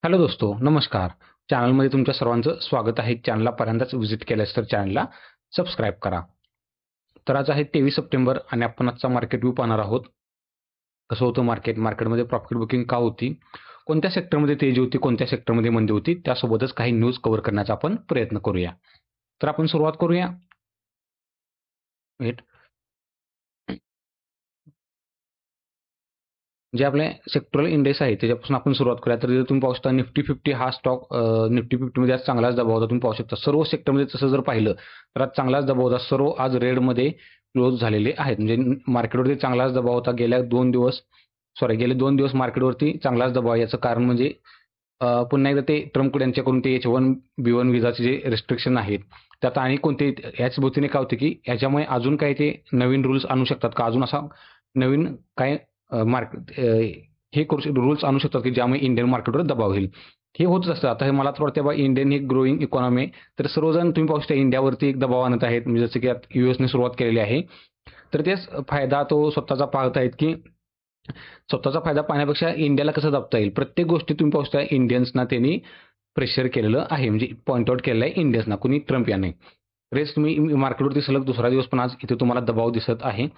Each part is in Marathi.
हॅलो दोस्तो, नमस्कार. चॅनलमध्ये तुमच्या सर्वांचं स्वागत आहे. चॅनलला पहिल्यांदाच व्हिजिट केल्यास तर चॅनलला सबस्क्राईब करा. तर आज आहे 23 सप्टेंबर आणि आपण आजचा मार्केट व्यू पाहणार आहोत. कसं होतं मार्केटमध्ये प्रॉफिट बुकिंग का होती, कोणत्या सेक्टरमध्ये तेजी होती, कोणत्या सेक्टरमध्ये मंदी होती, त्यासोबतच काही न्यूज कव्हर करण्याचा आपण प्रयत्न करूया. तर आपण सुरुवात करूया. वेट जे आपले सेक्टरल इंडेक्स आहे त्याच्यापासून आपण सुरुवात करूया. तर इथे तुम्ही पाहू शकता निफ्टी 50 हा स्टॉक निफ्टी 50 आज चांगलाच दबाव होता. तुम्ही पाहू शकता सर्व सेक्टरमध्ये तसं जर पाहिलं तर आज चांगलाच दबाव होता. सर्व आज रेडमध्ये क्लोज झालेले आहेत. म्हणजे मार्केटवरती चांगलाच दबाव होता. गेले 2 दिवस मार्केटवरती चांगलाच दबाव आहे. याचं कारण म्हणजे पुन्हा एकदा ते ट्रम्प यांच्याकडून ते H1B1 विजाचे जे रिस्ट्रिक्शन आहेत त्यात आणि कोणते याच भूतीने काय होते की याच्यामुळे अजून काही ते नवीन रूल्स आणू शकतात का, अजून असा नवीन काय मार्केट हे रूल्स आणू शकतात की ज्यामुळे इंडियन मार्केटवर दबाव होईल. हे होतच असतं. आता हे मला तर वाटतं इंडियन एक ग्रोईंग इकॉनॉमी आहे. तर सर्वजण तुम्ही पाहू शकता इंडियावरती एक दबाव आणत आहेत. म्हणजे जसं की युएसने सुरुवात केलेली आहे. तर तेच फायदा तो स्वतःचा पाहत आहेत की स्वतःचा फायदा पाहण्यापेक्षा इंडियाला कसं दाबता येईल. प्रत्येक गोष्टी तुम्ही पाहू शकता इंडियन्सना त्यांनी प्रेशर केलेलं आहे. म्हणजे पॉईंट आउट केलेलं आहे इंडियन्सना, कुणी ट्रम्प याने. रेस तुम्ही मार्केटवरती सलग दुसरा दिवस पण आज इथे तुम्हाला दबाव दिसत आहे.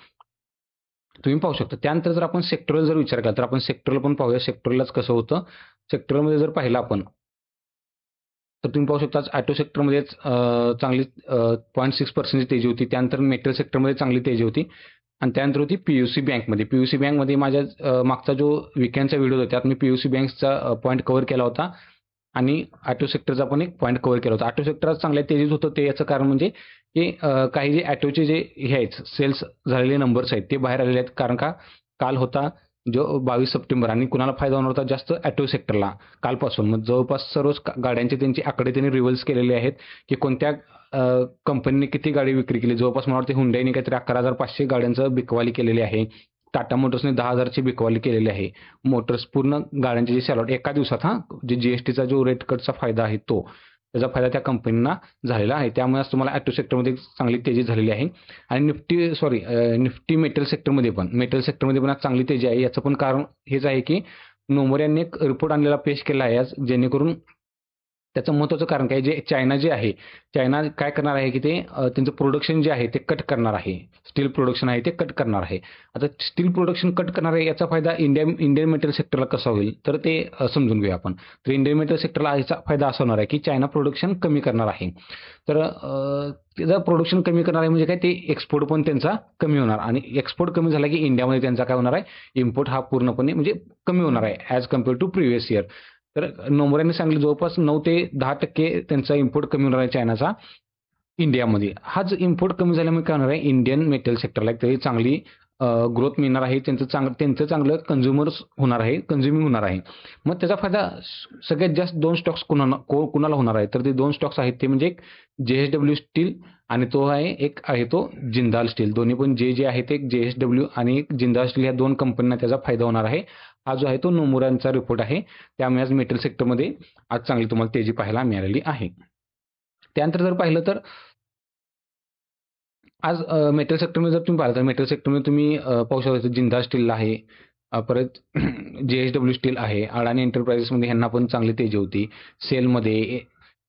तुम्ही पाहू शकता. त्यानंतर जर आपण सेक्टरल जर विचार केला तर आपण सेक्टरल पण पाहूया. सेक्टरलाच कसं होतं. सेक्टरमध्ये जर पाहिलं आपण तर तुम्ही पाहू शकता ऑटो सेक्टरमध्येच चांगली 0.6% तेजी होती. त्यानंतर मेटल सेक्टरमध्ये चांगली तेजी होती आणि त्यानंतर होती पीयूसी बँकमध्ये. पीयूसी बँकमध्ये माझ्या मागचा जो विकेंडचा व्हिडिओ होता त्यात मी पीयूसी बँकचा पॉईंट कव्हर केला होता आणि ऑटो सेक्टरचा पण एक पॉईंट कव्हर केला होता. ऑटो सेक्टर आज चांगल्या तेजीत होतं. ते याचं कारण म्हणजे की काही जे ऑटोचे जे हे आहेत सेल्स झालेले नंबर्स आहेत ते बाहेर आलेले आहेत. कारण का काल होता जो 22 सप्टेंबर आणि कुणाला फायदा होणार होता जास्त ऑटो सेक्टरला कालपासून. मग जवळपास सर्वच गाड्यांचे त्यांचे आकडे त्यांनी रिव्हल्स केलेले आहेत की कोणत्या कंपनीने किती गाडी विक्री केली. जवळपास मला वाटते हुंडाईने काहीतरी 11,500 गाड्यांचं बिकवाली केलेली आहे. टाटा मोटर्सने 10,000ची बिकवाली केलेली आहे. मोटर्स पूर्ण गाड्यांचे जे सॅलॉट एका दिवसात जे जीएसटीचा जो रेट कटचा फायदा आहे तो त्याचा फायदा त्या कंपनींना झालेला आहे. त्यामुळे आज तुम्हाला ऑटो सेक्टरमध्ये चांगली तेजी झालेली आहे. आणि निफ्टी मेटल सेक्टरमध्ये पण आज चांगली तेजी आहे. याचं पण कारण हेच आहे की नोमोर यांनी एक रिपोर्ट आणलेला पेश केला आहे आज, जेणेकरून त्याचं महत्त्वाचं कारण काय जे चायना काय करणार आहे की ते त्यांचं प्रोडक्शन जे आहे ते कट करणार आहे. स्टील प्रोडक्शन आहे ते कट करणार आहे. आता स्टील प्रोडक्शन कट करणार आहे याचा फायदा इंडियन मेटल सेक्टरला कसा होईल तर ते समजून घेऊया आपण. तर इंडियन मेटल सेक्टरला याचा फायदा असा होणार आहे की चायना प्रोडक्शन कमी करणार आहे. तर त्याचं प्रोडक्शन कमी करणार आहे म्हणजे काय ते एक्सपोर्ट पण त्यांचा कमी होणार आणि एक्सपोर्ट कमी झाला की इंडियामध्ये त्यांचा काय होणार आहे इम्पोर्ट हा पूर्णपणे म्हणजे कमी होणार आहे as compare to previous year. तर नोमोर सांगितलं जवळपास 9 ते 10% त्यांचा इम्पोर्ट कमी होणार आहे चायनाचा इंडियामध्ये. हाच इम्पोर्ट कमी झाल्यामुळे काय होणार आहे इंडियन मेटल सेक्टरला तरी चांगली ग्रोथ मिळणार आहे. त्यांचं चांगलं कन्झ्युमिंग होणार आहे. मग त्याचा फायदा सगळ्यात जास्त 2 स्टॉक्स कुणाला होणार आहे तर ते 2 स्टॉक्स आहेत ते म्हणजे एक JSW स्टील आणि एक आहे तो जिंदाल स्टील. दोन्ही पण जे आहे ते JSW आणि एक जिंदाल स्टील या 2 कंपन्यांना त्याचा फायदा होणार आहे. हा जो आहे तो नोमुरांचा रिपोर्ट आहे. त्यामुळे आज मेटल सेक्टरमध्ये आज चांगली तुम्हाला तेजी पाहायला मिळालेली आहे. त्यानंतर जर पाहिलं तर आज मेटल सेक्टरमध्ये जर तुम्ही पाहिलं तर मेटल सेक्टरमध्ये तुम्ही पाहू शकता जिंदाल स्टील आहे. परत JSW स्टील आहे. अडाणी एंटरप्राइजेसमध्ये ह्यांना पण चांगली तेजी होती. सेलमध्ये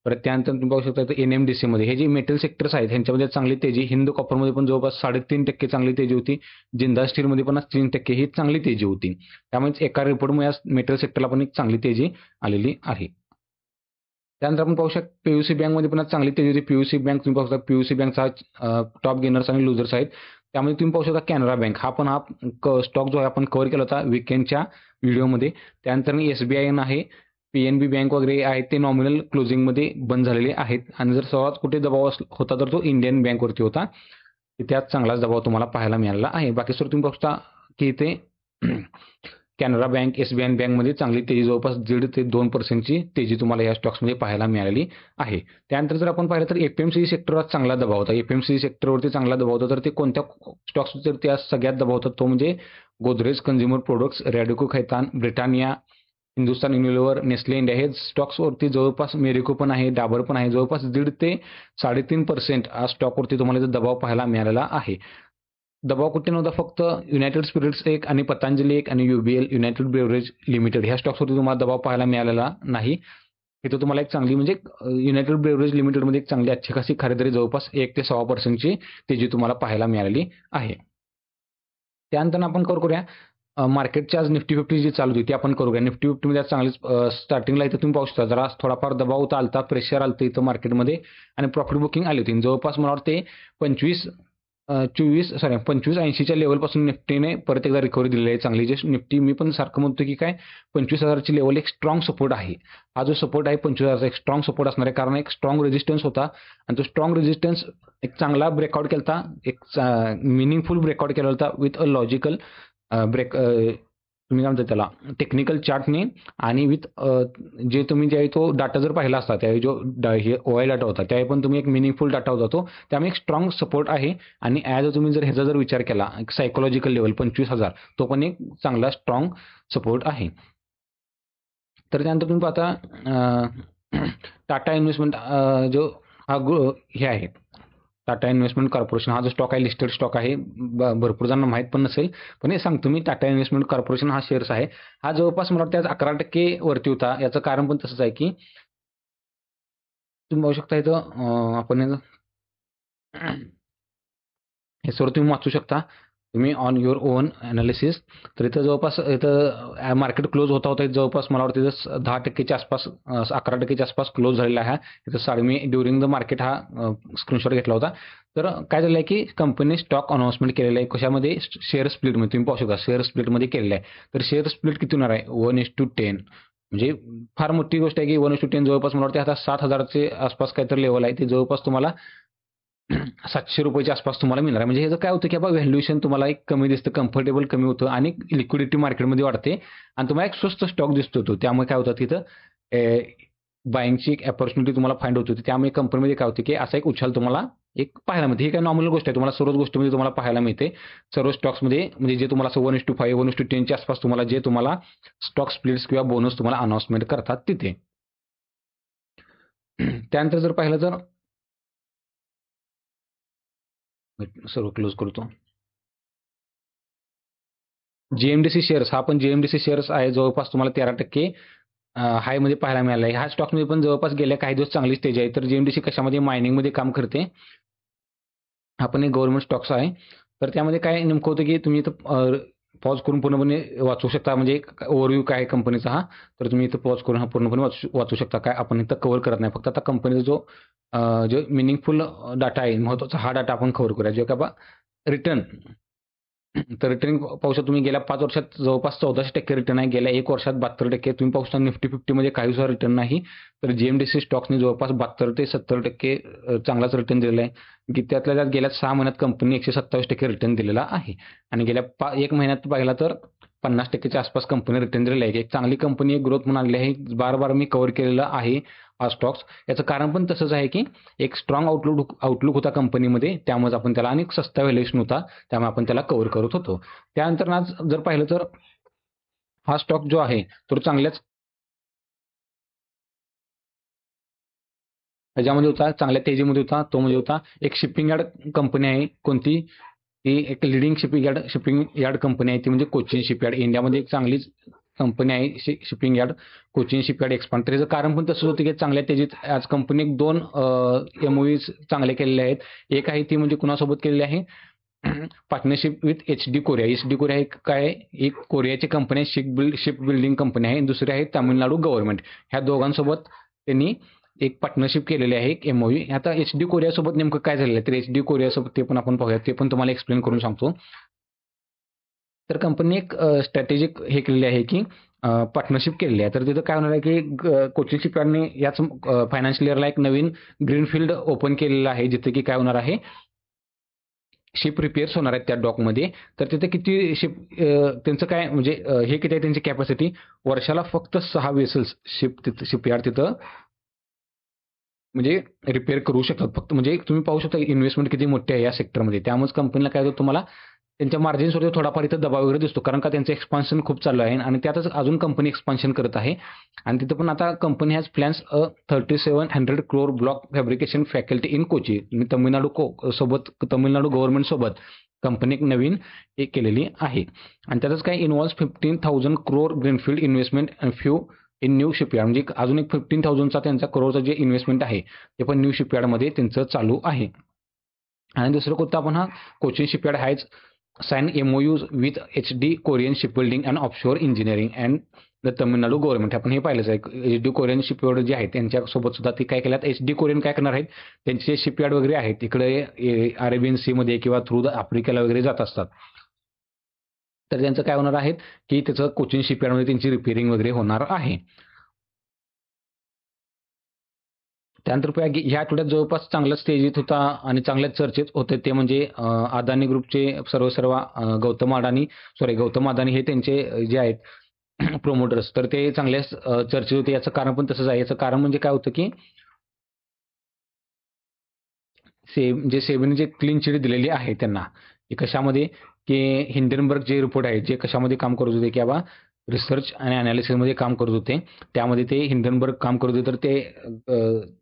परत त्यानंतर तुम्ही पाहू शकता NMDCमध्ये हे जे मेटल सेक्टर्स आहेत ह्यांच्यामध्ये चांगली तेजी. हिंद कॉपरमध्ये पण जवळपास 3.5% चांगली तेजी होती. जिंदाल स्टीलमध्ये पण 3% ही चांगली तेजी होती. त्यामुळे एका रिपोर्टमुळे आज मेटल सेक्टरला पण एक चांगली तेजी आलेली आहे. त्यानंतर आपण पाहू शकता पीयूसी बँकमध्ये पण आज चांगली तेजी होती. पीयूसी बँक तुम्ही पाहू शकता पीयूसी बँकचा टॉप गेनर्स आणि लुजर्स आहेत. त्यामध्ये तुम्ही पाहू शकता कॅनरा बँक हा स्टॉक जो आहे आपण कव्हर केला होता विकेंडच्या व्हिडिओमध्ये. त्यानंतर SBI आहे, PNB बँक वगैरे आहेत ते नॉमिनल क्लोजिंगमध्ये बंद झालेले आहेत. आणि जर सर्वात कुठे दबाव होता तर तो इंडियन बँकवरती होता. त्यात चांगलाच दबाव तुम्हाला पाहायला मिळाला आहे. बाकी सर तुम्ही बघता की इथे कॅनरा बँक, SBI बँकमध्ये चांगली तेजी जवळपास 1.5 ते 2%ची तेजी तुम्हाला या स्टॉक्समध्ये पाहायला मिळालेली आहे. त्यानंतर जर आपण पाहिलं तर FMCG सेक्टरवर चांगला दबाव होता. FMCG सेक्टरवरती चांगला दबाव होता. तर ते कोणत्या स्टॉक्सवरती आज सगळ्यात दबाव होता तो म्हणजे Godrej consumer products, Radico Khaitan, Britannia, Hindustan Unilever, Nestle India हे स्टॉक्सवरती जवळपास मेरिको पण आहे, डाबर पण आहे. जवळपास 1.5 ते 3.5% आज स्टॉकवरती तुम्हाला दबाव पाहायला मिळालेला आहे. दबाव कुठे नव्हता, फक्त युनायटेड स्पिरिट्स एक आणि पतंजली एक आणि UBL युनायटेड ब्रेवरेज लिमिटेड ह्या स्टॉक्सवरती तुम्हाला दबाव पाहायला मिळालेला नाही. इथं तुम्हाला एक चांगली म्हणजे युनायटेड ब्रेवरेज लिमिटेडमध्ये एक चांगली अच्छी खासी खरेदी जवळपास 1 ते 6% तेजी तुम्हाला पाहायला मिळालेली आहे. त्यानंतर आपण करूया मार्केटची आज निफ्टी 50 जी चालू होती ती आपण करूया. निफ्टी 50 मध्ये आज चांगलीच स्टार्टिंगला इथं तुम्ही पाहू शकता जरा थोडाफार दबाव होता, आलता, प्रेशर आलतं इथं मार्केटमध्ये आणि प्रॉफिट बुकिंग आली होती. जवळपास मला वाटते 2580च्या लेवलपासून निफ्टीने परत एकदा रिकव्हरी दिलेली आहे चांगली. जे निफ्टी मी पण सारखं म्हणतो की काय 25,000ची लेवल एक स्ट्रॉंग सपोर्ट आहे. हा जो सपोर्ट आहे 25,000चा एक स्ट्रॉंग सपोर्ट असणार आहे, कारण एक स्ट्रॉंग रेजिस्टन्स होता आणि तो स्ट्रॉंग रेजिस्टन्स एक चांगला ब्रेकआउट केला होता, एक मिनिंगफुल ब्रेकआउट केला होता विथ अ लॉजिकल ब्रेक तुम्ही काय म्हणता त्याला टेक्निकल चार्टने आणि विथ जे तुम्ही ज्यावेळी तो डाटा जर पाहिला असता त्यावेळी जो हे OI डाटा होता त्यावेळी पण तुम्ही एक मिनिंगफुल डाटा होता तो, त्यामुळे एक स्ट्रॉंग सपोर्ट आहे. आणि ॲज तुम्ही जर ह्याचा जर विचार केला एक सायकोलॉजिकल लेवल 25,000 तो पण एक चांगला स्ट्रॉंग सपोर्ट आहे. तर त्यानंतर तुम्ही पाहता टाटा इन्व्हेस्टमेंट जो हा हे आहे टाटा इन्व्हेस्टमेंट कॉर्पोरेशन, हा जो स्टॉक आहे लिस्टेड स्टॉक आहे. भरपूर जणांना माहीत पण नसेल, पण हे सांगतो मी. टाटा इन्व्हेस्टमेंट कॉर्पोरेशन हा शेअर्स आहे. हा जवळपास मला वाटतं आज 11% वरती होता. याचं कारण पण तसंच आहे की तुम्ही बघू शकता इथं आपण हे सर्व तुम्ही वाचू शकता तुम्ही ऑन युअर ओन ॲनालिसिस. तर इथं जवळपास इथं मार्केट क्लोज होता जवळपास मला वाटतं इथं 10%च्या आसपास 11%च्या आसपास क्लोज झालेला आहे. इथं मी ड्युरिंग द मार्केट हा स्क्रीनशॉट घेतला होता. तर काय झालं आहे की कंपनीने स्टॉक अनाउन्समेंट केलेलं आहे. कशामध्ये? शेअर स्प्लिटमध्ये तुम्ही पाहू शकता शेअर स्प्लिटमध्ये केलेलं आहे. तर शेअर स्प्लिट किती होणार आहे? 1:10. म्हणजे फार मोठी गोष्ट आहे की 1:10 जवळपास मला वाटतं आता 7,000चे आसपास काहीतरी लेवल आहे ते जवळपास तुम्हाला ₹700च्या आसपास तुम्हाला मिळणार आहे. म्हणजे ह्याचं काय होतं की बाबा व्हॅल्युएशन तुम्हाला एक कमी दिसतं, कम्फर्टेबल कमी होतं आणि लिक्विडिटी मार्केटमध्ये वाढते आणि तुम्हाला एक स्वस्त स्टॉक दिसतो तो. त्यामुळे काय होतं तिथं बाईंगची एक अपॉर्च्युनिटी तुम्हाला फाइंड होत होती. त्यामुळे कंपनीमध्ये काय होतं की असा एक उछाल तुम्हाला एक पाहायला मिळते. ही काय नॉर्मल गोष्ट आहे, तुम्हाला सर्वच गोष्टीमध्ये तुम्हाला पाहायला मिळते. सर्व स्टॉक्समध्ये म्हणजे जे तुम्हाला 1:5 1:10च्या आसपास तुम्हाला जे तुम्हाला स्टॉक स्प्लिट्स किंवा बोनस तुम्हाला अनाउन्समेंट करतात तिथे. त्यानंतर जर पाहिलं तर सर्व क्लोज करतो. जीएमडीसी शेअर्स हा पण जीएमडीसी शेअर्स आहे जवळपास तुम्हाला 13% हायमध्ये पाहायला मिळाला आहे. ह्या स्टॉक्समध्ये पण जवळपास गेल्या काही दिवस चांगली स्टेज आहे. तर जीएमडीसी कशामध्ये मायनिंगमध्ये काम करते. हा पण एक गव्हर्नमेंट स्टॉक्स आहे. तर त्यामध्ये काय नेमकं होतं की तुम्ही इथं पॉज करून पूर्णपणे वाचू शकता. म्हणजे ओव्हरव्ह्यू काय आहे कंपनीचा हा. तर तुम्ही इथं पॉज करून हा पूर्णपणे वाचू शकता. काय आपण इथं कव्हर करत नाही. फक्त आता कंपनीचा जो मिनिंगफुल डाटा आहे महत्त्वाचा हा डाटा आपण कव्हर करूया. जो का रिटर्न तर रिटर्न पाहू शकता तुम्ही गेल्या 5 वर्षात जवळपास 14% रिटर्न आहे. गेल्या 1 वर्षात 72% तुम्ही पाहू शकता. निफ्टी 50मध्ये काही सुद्धा रिटर्न नाही. तर जीएमडीसी स्टॉक्सने जवळपास 72 ते 70% चांगलाच रिटर्न दिलेला आहे. की त्यातल्या त्यात गेल्या 6 महिन्यात कंपनी 127% रिटर्न दिलेला आहे. आणि गेल्या 1 महिन्यात पाहिला तर 50%च्या आसपास कंपनी रिटर्न दिलेला आहे. एक चांगली कंपनी एक ग्रोथ म्हणून आलेली आहे. बार मी कव्हर केलेला आहे हा स्टॉक्स. याचं कारण पण तसंच आहे की एक स्ट्रॉंग आउटलुक होता कंपनीमध्ये, त्यामुळे आपण त्याला आणि सस्ता व्हॅल्युएशन होता, त्यामुळे आपण त्याला कव्हर करत होतो. त्यानंतर आज जर पाहिलं तर हा स्टॉक जो आहे तो चांगल्याच ह्याच्यामध्ये होता, चांगल्या तेजीमध्ये होता. तो म्हणजे होता एक शिपिंग यार्ड कंपनी आहे. कोणती? ती एक लिडिंग शिपिंग यार्ड कंपनी आहे ती म्हणजे कोचिन शिपयार्ड. इंडियामध्ये एक चांगलीच कंपनी आहे shipping yard, Cochin shipyard expand. तर याचं कारण पण तसंच होतं की चांगल्या तेजीत आज कंपनी 2 MOUs चांगले केलेले आहेत. एक आहे ती म्हणजे कुणासोबत केलेली आहे? Partnership with HD Korea. HD Korea एक काय आहे? एक कोरियाची कंपनी आहे, शिप बिल्डिंग कंपनी आहे. दुसरी आहे तामिळनाडू गव्हर्नमेंट. ह्या दोघांसोबत त्यांनी एक पार्टनरशिप केलेली आहे, एक MOU. आता HD कोरियासोबत नेमकं काय झालेलं आहे? तर HD कोरियासोबत ते पण आपण पाहूया. ते पण तुम्हाला एक्सप्लेन करून सांगतो. तर कंपनीने एक स्ट्रॅटेजिक हे केलेली आहे की पार्टनरशिप केलेली आहे. तर तिथं काय होणार आहे की कोचिन शिपयार्डने याच फायनान्शियल इयरला एक नवीन ग्रीनफील्ड ओपन केलेलं आहे, जिथे की काय होणार आहे शिप रिपेअर्स होणार आहेत त्या डॉकमध्ये. तर तिथे किती शिप त्यांचं काय म्हणजे हे किती आहे त्यांची कॅपॅसिटी? वर्षाला फक्त 6 वेसल्स शिपयार्ड तिथं म्हणजे रिपेअर करू शकतात फक्त. म्हणजे तुम्ही पाहू शकता इन्व्हेस्टमेंट किती मोठी आहे या सेक्टरमध्ये. त्यामुळेच कंपनीला काय होतं तुम्हाला त्यांच्या मार्जिन्सवरती थोडाफार इथं दबाव वगैरे दिसतो, कारण का त्यांचं एक्सपान्शन खूप चालू आहे आणि त्यातच अजून कंपनी एक्सपान्शन करत आहे. आणि तिथं पण आता company has plans 3700 crore block fabrication faculty in Kochi. Tamil Nadu government सोबत कंपनी एक नवीन एक केलेली आहे. आणि त्यातच काय involves 15,000 crore greenfield investment few in new shipyard, म्हणजे अजून एक 15,000चा त्यांचा करोडचा जे इन्व्हेस्टमेंट आहे ते पण न्यू शिपयार्डमध्ये त्यांचं चालू आहे. आणि दुसरं कोणतं आपण हा Cochin shipyard has sign MOUs with HD Korean shipbuilding and offshore engineering and the Tamil Nadu government. आपण हे पाहिलंच आहे. HD कोरियन शिपयार्ड जे आहेत त्यांच्यासोबत सुद्धा ते काय केल्यात, HD कोरियन काय करणार आहेत, त्यांचे शिपयार्ड वगैरे आहेत तिकडे अरेबियन सी मध्ये किंवा थ्रू द आफ्रिकेला वगैरे जात असतात. तर त्यांचं काय होणार आहे की त्याचं कोचिन शिपयार्डमध्ये त्यांची रिपेअरिंग वगैरे होणार आहे. त्यानंतर ह्या आठवड्यात जवळपास चांगला स्टेज येत होता आणि चांगल्या चर्चेत होते ते म्हणजे अदानी ग्रुपचे सर्व गौतम अदानी हे त्यांचे जे आहेत प्रोमोटर्स, तर ते चांगल्या चर्चेत होते. याचं कारण पण तसंच आहे. याचं कारण म्हणजे काय होतं की सेबीने जे क्लीन चिट दिलेली आहे त्यांना, की कशामध्ये, की हिंडनबर्ग जे रिपोर्ट आहेत जे कशामध्ये काम करत होते, की बाबा रिसर्च आणि अनालिसिसमध्ये काम करत होते, त्यामध्ये ते हिंडनबर्ग काम करत होते. तर ते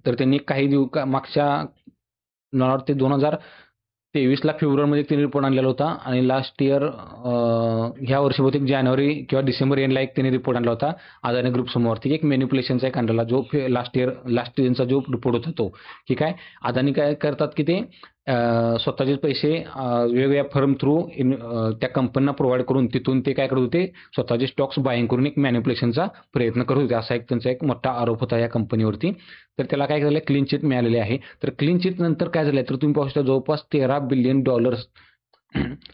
तर त्यांनी काही मागच्या मला वाटते 2023ला फेब्रुवारीमध्ये त्यांनी रिपोर्ट आणलेला होता आणि लास्ट इयर ह्या वर्षी बहुतेक जानेवारी किंवा डिसेंबर एंडला एक त्यांनी रिपोर्ट आणला होता अदानी ग्रुप समोरती, एक मॅनिप्युलेशनचा एक आणलेला जो लास्ट सीझनचा जो रिपोर्ट होता तो, की काय अदानी काय करतात की ते स्वतःचे पैसे वेगवेगळ्या फर्म थ्रू त्या कंपन्यांना प्रोव्हाइड करून तिथून ते काय करत होते, स्वतःचे स्टॉक्स बाईंग करून एक मॅनिप्युलेशनचा प्रयत्न करत होते. असा एक त्यांचा एक मोठा आरोप होता या कंपनीवरती. तर त्याला काय झालं, क्लीन चिट मिळालेली आहे. तर क्लीन चिट नंतर काय झालंय, तर तुम्ही पाहू शकता जवळपास $13 बिलियन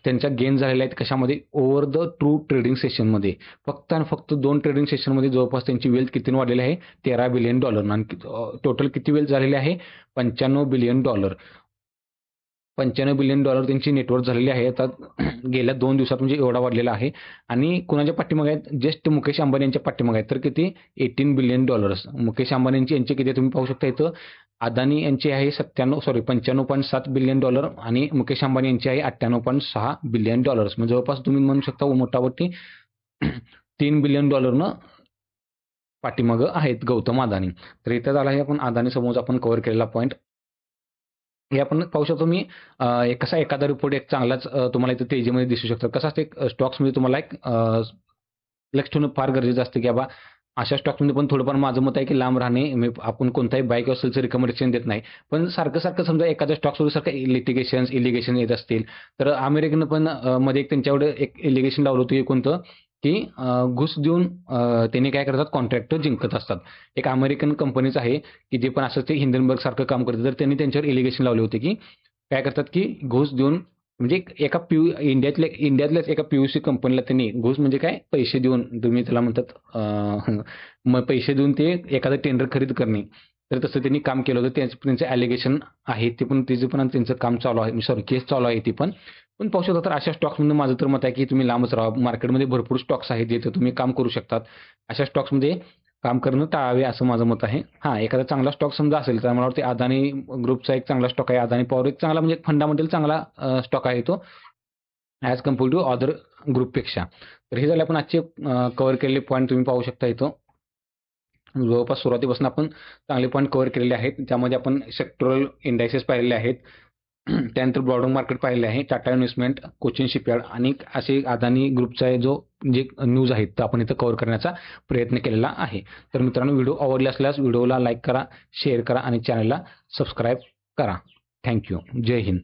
त्यांच्या गेन झालेल्या आहेत. कशामध्ये, ओव्हर द ट्रू ट्रेडिंग सेशनमध्ये. फक्त आणि फक्त 2 ट्रेडिंग सेशनमध्ये जवळपास त्यांची वेल्थ किती वाढलेली आहे, $13 बिलियन. आणि टोटल किती वेल्थ झालेली आहे, $95 बिलियन. $95 बिलियन त्यांची नेटवर्थ झालेली आहे आता गेल्या 2 दिवसात, म्हणजे एवढा वाढलेला आहे. आणि कुणाच्या पाठीमागे आहेत, जस्ट मुकेश अंबानी यांच्या पाठीमागे आहेत. तर किती, $18 बिलियन. मुकेश अंबानी यांचे किती तुम्ही पाहू शकता इथं, अदानी यांची आहे 95.7 बिलियन डॉलर आणि मुकेश अंबानी यांची आहे $98.6 बिलियन. म्हणजे जवळपास तुम्ही म्हणू शकता मोठामोठी $3 बिलियन पाठीमागं आहेत गौतम अदानी. तर इथं झाला आहे आपण अदानी समोर आपण कव्हर केलेला पॉईंट. हे आपण पाहू शकतो मी कसा एखादा रिपोर्ट एक चांगलाच तुम्हाला इथं तेजीमध्ये दिसू शकतो. कसं असते स्टॉक्समध्ये तुम्हाला एक लक्ष ठेवणं फार गरजेचं असतं, की बाबा अशा स्टॉक्समध्ये पण थोडंफार माझं मत आहे की लांब राहणे. आपण कोणताही बाय किंवा सेलचं रिकमेंडेशन देत नाही. पण सारखं समजा एखाद्या स्टॉक्सवर सारखं इलिगेशन येत असतील, तर अमेरिकेनं पण मध्ये एक त्यांच्याकडे एक इलिगेशन लावलं होतं, की कोणतं, की घुस देऊन त्यांनी काय करतात, कॉन्ट्रॅक्टर जिंकत असतात. एक अमेरिकन कंपनीच आहे की जे पण असं ते हिंडनबर्ग सारखं काम करतं. तर त्यांनी त्यांच्यावर इलिगेशन लावले होते की काय करतात, की घुस देऊन, म्हणजे एका इंडियातल्याच एका PUC कंपनीला त्यांनी घुस म्हणजे काय, पैसे देऊन, तुम्ही त्याला म्हणतात मग पैसे देऊन ते एखादं टेंडर खरेदी करणे. तर तसं त्यांनी काम केलं होतं. त्यांचं ॲलिगेशन आहे ते पण, त्याचं पण त्यांचं काम चालू आहे, सॉरी केस चालू आहे ती पण. पाहू शकता. तर अशा स्टॉक्समध्ये माझं तर मत आहे की तुम्ही लांबच राहा. मार्केटमध्ये भरपूर स्टॉक्स आहेत जिथे तुम्ही काम करू शकतात. अशा स्टॉक्समध्ये काम करणं टाळावे असं माझं मत आहे. हां, एखादा चांगला स्टॉक समजा असेल तर मला वाटते अदानी ग्रुपचा एक चांगला स्टॉक आहे. अदानी पॉवर एक चांगला, म्हणजे फंडामेंटल चांगला स्टॉक आहे तो ॲज कम्पेअर्ड टू अदर ग्रुपपेक्षा. तर हे झाले आपण आजचे कव्हर केलेले पॉईंट तुम्ही पाहू शकता इथं. जवळपास सुरुवातीपासून आपण चांगले पॉईंट कव्हर केलेले आहेत. त्यामध्ये आपण सेक्टरल इंडायसेस पाहिलेले आहेत. त्यानंतर ब्रॉडर मार्केट पाहिलेले आहे, टाटा इन्व्हेस्टमेंट, कोचिन शिपयार्ड आणि असे अदानी ग्रुपचा जे न्यूज आहेत तर आपण इथं कव्हर करण्याचा प्रयत्न केलेला आहे. तर मित्रांनो, व्हिडिओ आवडला असल्यास व्हिडिओला लाईक करा, शेअर करा आणि चॅनलला सबस्क्राईब करा. थँक्यू. जय हिंद.